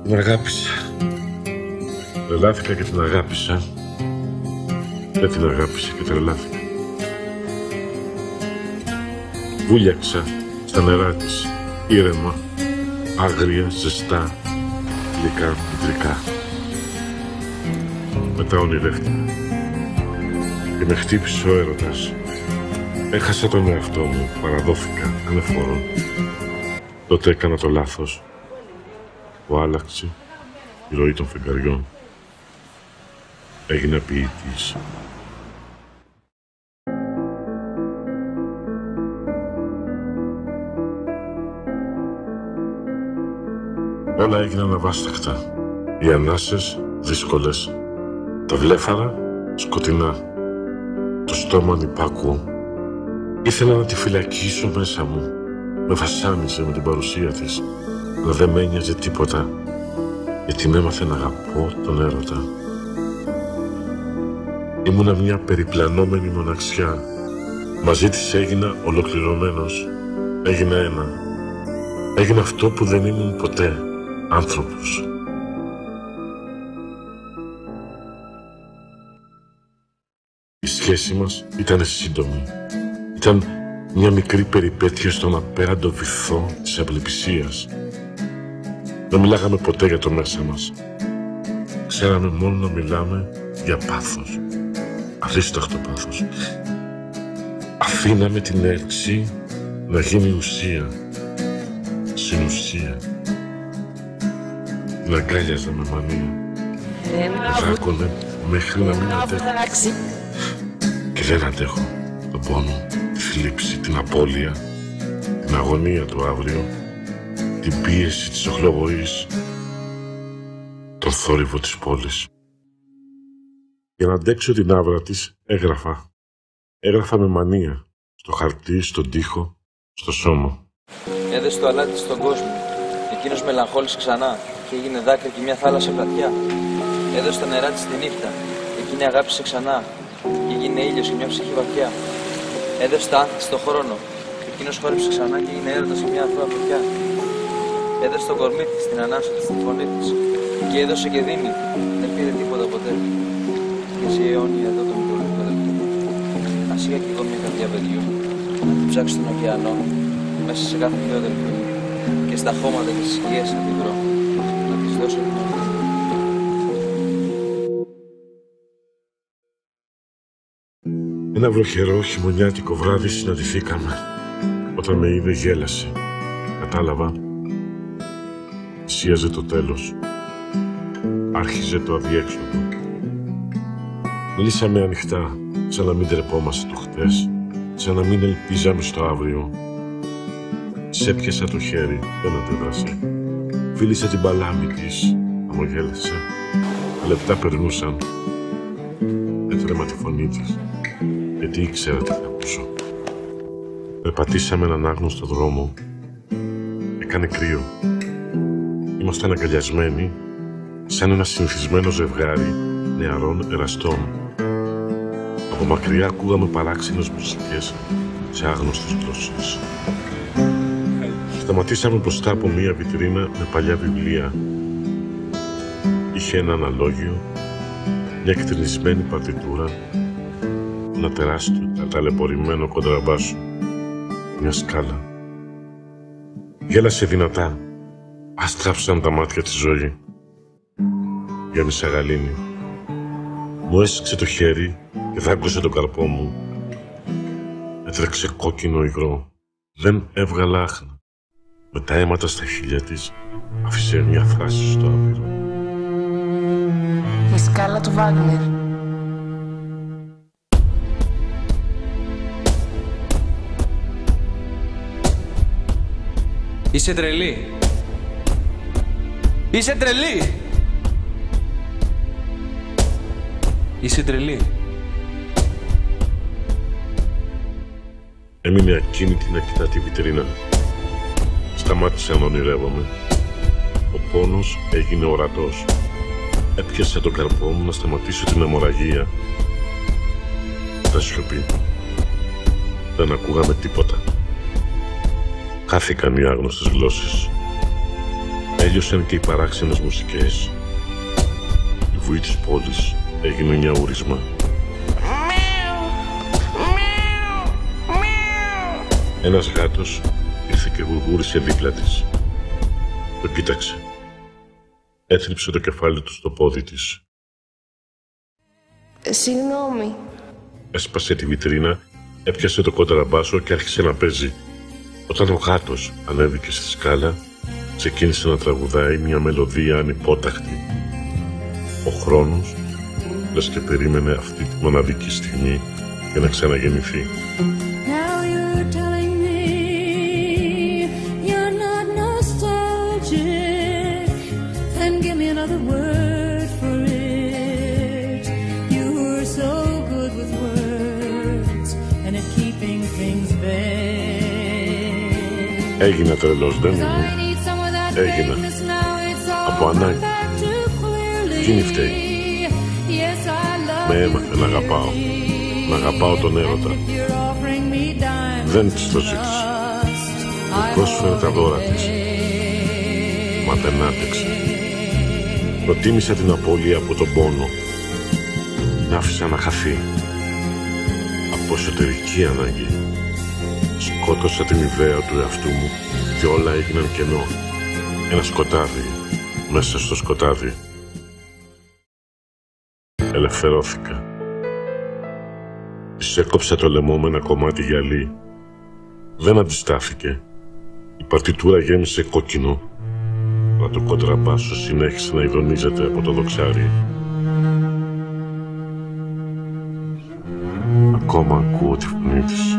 Την αγάπησα. Τρελάθηκα και την αγάπησα. Δεν την αγάπησα και τρελάθηκα. Βούλιαξα στα νερά της, ήρεμα, άγρια, ζεστά, γλυκά, μητρικά. Μετά ονειρεύτηκα και με χτύπησε ο έρωτας. Έχασα τον εαυτό μου, παραδόθηκα, ανεφόρον. Τότε έκανα το λάθος που άλλαξε η ροή των φεγγαριών. Έγινα ποιητής. Όλα έγιναν αβάσταχτα. Οι ανάσες δύσκολες. Τα βλέφαρα σκοτεινά. Το στόμα ανυπάκουο. Ήθελα να τη φυλακίσω μέσα μου. Με βασάνιζε με την παρουσία της. Αλλά δεν με ένοιαζε τίποτα. Γιατί με έμαθε να αγαπώ τον έρωτα. Ήμουνα μια περιπλανόμενη μοναξιά. Μαζί της έγινα ολοκληρωμένος. Έγινα ένα. Έγινα αυτό που δεν ήμουν ποτέ. Άνθρωπος. Η σχέση μας ήταν σύντομη. Ήταν μια μικρή περιπέτεια στον απέραντο βυθό της απελπισίας. Δεν μιλάγαμε ποτέ για το μέσα μας. Ξέραμε μόνο να μιλάμε για πάθος. Αρίσταχτο πάθος. Αφήναμε την έλξη να γίνει ουσία. Συνουσία. Την αγκάλιαζα με μανία. Δράκωνε μέχρι να μην αντέχω. Και δεν αντέχω τον πόνο, τη θλίψη, την απώλεια, την αγωνία του αύριο, την πίεση της οχλοβοής, τον θόρυβο της πόλης. Για να αντέξω την άβρα της έγραφα. Έγραφα με μανία, στο χαρτί, στον τοίχο, στο σώμα. Έδεσε το αλάτι στον κόσμο. Εκείνος μελαγχόλησε ξανά και έγινε δάκρυ και μια θάλασσα πλατιά. Έδωσε τα νερά της τη νύχτα. Εκείνη αγάπησε ξανά και έγινε ήλιος και μια ψυχή βαθιά. Έδωσε τα άνθη στον χρόνο. Εκείνος χόρεψε ξανά και έγινε έρωτας και μια αθώα φωτιά. Έδωσε το κορμί της, την ανάσα της, τη φωνή της. Και έδωσε και δίνει. Δεν πήρε τίποτα ποτέ. Και ζει αιώνια εδώ το μικρό λεπτό. Ας είχα κι εγώ μια καρδιά παιδιού. Να την ψάξω στον ωκεανό. Μέσα σε κάθε πιο αδελφή. Και στα χώματα της υγείας να την βρω. Να της δώσω την ώρα. Ένα βροχερό χειμωνιάτικο βράδυ συναντηθήκαμε. Όταν με είδε γέλασε. Κατάλαβα. Σίαζε το τέλος. Άρχιζε το αδιέξοδο. Μιλήσαμε ανοιχτά, σαν να μην τρεπόμαστε το χτες, σαν να μην ελπίζαμε στο αύριο. Σ' έπιασα το χέρι, δεν αντέδρασε. Φίλησα την παλάμη της, χαμογέλασε. Τα λεπτά περνούσαν. Έτρεμα τη φωνή της, γιατί ήξερα τι θα ακούσω. Περπατήσαμε έναν άγνωστο δρόμο. Έκανε κρύο. Ήμασταν αγκαλιασμένοι, σαν ένα συνηθισμένο ζευγάρι νεαρών εραστών. Από μακριά ακούγαμε παράξενες μουσικές σε άγνωστες γλώσσες. Σταματήσαμε μπροστά από μία βιτρίνα με παλιά βιβλία. Είχε ένα αναλόγιο, μια εκτρινισμένη παρτιτούρα, ένα τεράστιο ταλαιπωρημένο κοντραμπάσο, μια σκάλα. Γέλασε δυνατά. Άστραψαν τα μάτια της ζωή. Γέμισα γαλήνη. Μου έσυξε το χέρι και δάγκωσε τον καρπό μου. Έτρεξε κόκκινο υγρό. Δεν έβγαλα άχνα. Με τα αίματα στα χείλια της άφησε μια φράση στο άπειρο. Η σκάλα του Βάγνερ. Είσαι τρελή. Είσαι τρελή. Είσαι τρελή. Έμεινε ακίνητη να κοιτά τη βιτρίνα. Σταμάτησα να ονειρεύομαι. Ο πόνος έγινε ορατός. Έπιασα τον καρπό μου να σταματήσω την αιμορραγία. Τα σιωπή. Δεν ακούγαμε τίποτα. Χάθηκαν οι άγνωστες γλώσσες. Έλειωσαν και οι παράξενες μουσικές. Η βουή της πόλης έγινε μια ουρίσμα. Ένας γάτος ήρθε και γουργούρισε δίπλα της. Τον κοίταξε. Έθλιψε το κεφάλι του στο πόδι της. Συγγνώμη. Έσπασε τη βιτρίνα, έπιασε το κοντραμπάσο και άρχισε να παίζει. Όταν ο γάτος ανέβηκε στη σκάλα, ξεκίνησε να τραγουδάει μια μελωδία ανυπόταχτη. Ο χρόνος, λες και περίμενε αυτή τη μοναδική στιγμή για να ξαναγεννηθεί. Έγινα τρελός, δεν ήμουν. Έγινα. Από ανάγκη. Εκείνη φταίει. Με έμαθε να αγαπάω. Να αγαπάω τον έρωτα. Δεν της το ζήτησα. Μου πρόσφερε τα δώρα της. Μα δεν άντεξε. Προτίμησα την απώλεια από τον πόνο. Την άφησα να χαθεί. Από εσωτερική ανάγκη. Σκότωσα την ιδέα του εαυτού μου και όλα έγιναν κενό. Ένα σκοτάδι μέσα στο σκοτάδι. Ελευθερώθηκα. Της έκοψα το λαιμό με ένα κομμάτι γυαλί. Δεν αντιστάθηκε. Η παρτιτούρα γέμισε κόκκινο, αλλά το κοντραμπάσο συνέχισε να ειδονίζεται από το δοξάρι. Ακόμα ακούω τη φωνή της.